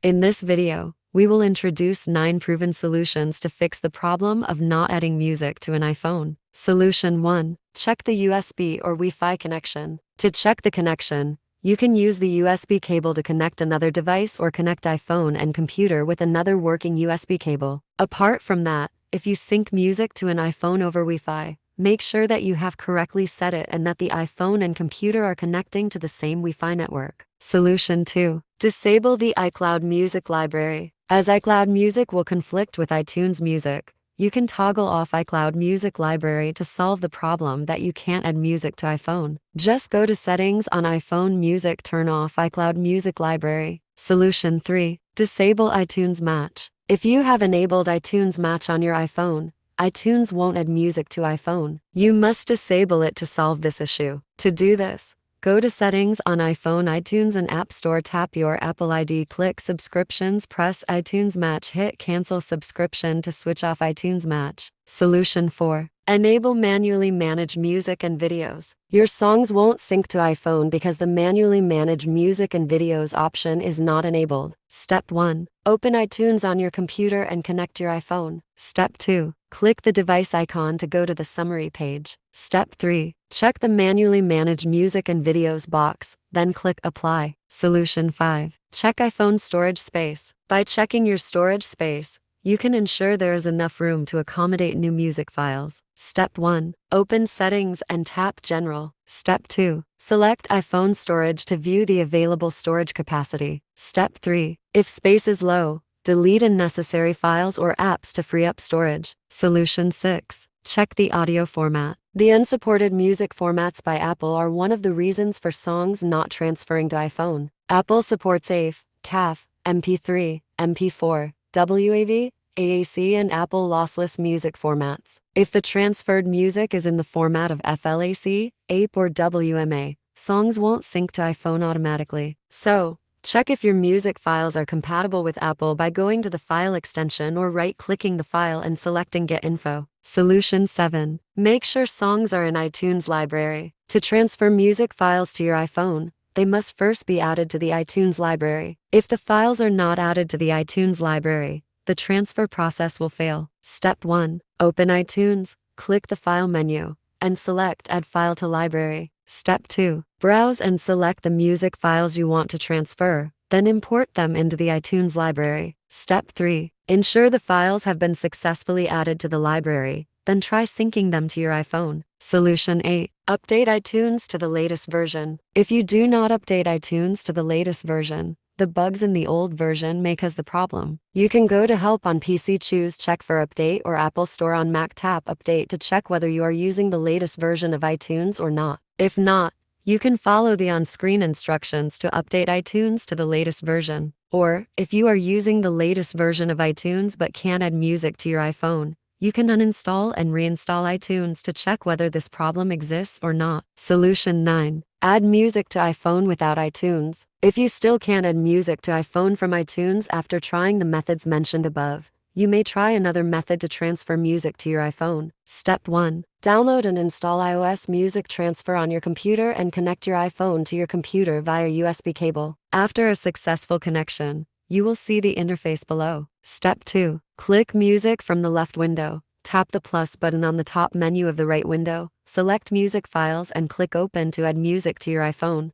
In this video, we will introduce 9 proven solutions to fix the problem of not adding music to an iPhone. Solution 1. Check the USB or Wi-Fi connection. To check the connection, you can use the USB cable to connect another device or connect iPhone and computer with another working USB cable. Apart from that, if you sync music to an iPhone over Wi-Fi, make sure that you have correctly set it and that the iPhone and computer are connecting to the same Wi-Fi network. Solution 2. Disable the iCloud music library. As iCloud music will conflict with iTunes music, you can toggle off iCloud music library to solve the problem that you can't add music to iPhone. Just go to Settings on iPhone Music, turn off iCloud music library. Solution 3. Disable iTunes Match. If you have enabled iTunes Match on your iPhone, iTunes won't add music to iPhone. You must disable it to solve this issue. To do this, go to Settings on iPhone, iTunes and App Store, tap your Apple ID, click Subscriptions, press iTunes Match, hit Cancel Subscription to switch off iTunes Match. Solution 4. Enable manually manage music and videos. Your songs won't sync to iPhone because the manually manage music and videos option is not enabled. Step 1. Open iTunes on your computer and connect your iPhone. Step 2. Click the device icon to go to the summary page. Step 3. Check the manually manage music and videos box, then click Apply. Solution 5. Check iPhone storage space. By checking your storage space, you can ensure there is enough room to accommodate new music files. Step 1. Open Settings and tap General. Step 2. Select iPhone storage to view the available storage capacity. Step 3. If space is low, delete unnecessary files or apps to free up storage. Solution 6. Check the audio format. The unsupported music formats by Apple are one of the reasons for songs not transferring to iPhone. Apple supports AV, CAV, MP3, MP4, WAV, AAC and Apple lossless music formats. If the transferred music is in the format of FLAC, APE or WMA, songs won't sync to iPhone automatically. So, check if your music files are compatible with Apple by going to the file extension or right-clicking the file and selecting Get Info. Solution 7. Make sure songs are in iTunes library. To transfer music files to your iPhone, they must first be added to the iTunes library. If the files are not added to the iTunes library, the transfer process will fail. Step 1. Open iTunes, click the File menu, and select Add File to Library. Step 2. Browse and select the music files you want to transfer, then import them into the iTunes library. Step 3. Ensure the files have been successfully added to the library, then try syncing them to your iPhone. Solution 8. Update iTunes to the latest version. If you do not update iTunes to the latest version, the bugs in the old version may cause the problem. You can go to Help on PC, choose Check for Update, or Apple Store on Mac, tap Update to check whether you are using the latest version of iTunes or not. If not, you can follow the on-screen instructions to update iTunes to the latest version. Or, if you are using the latest version of iTunes but can't add music to your iPhone, you can uninstall and reinstall iTunes to check whether this problem exists or not. Solution 9. Add music to iPhone without iTunes. If you still can't add music to iPhone from iTunes after trying the methods mentioned above, you may try another method to transfer music to your iPhone. Step 1. Download and install iOS Music Transfer on your computer and connect your iPhone to your computer via USB cable. After a successful connection, you will see the interface below. Step 2. Click Music from the left window. Tap the plus button on the top menu of the right window. Select Music Files and click Open to add music to your iPhone.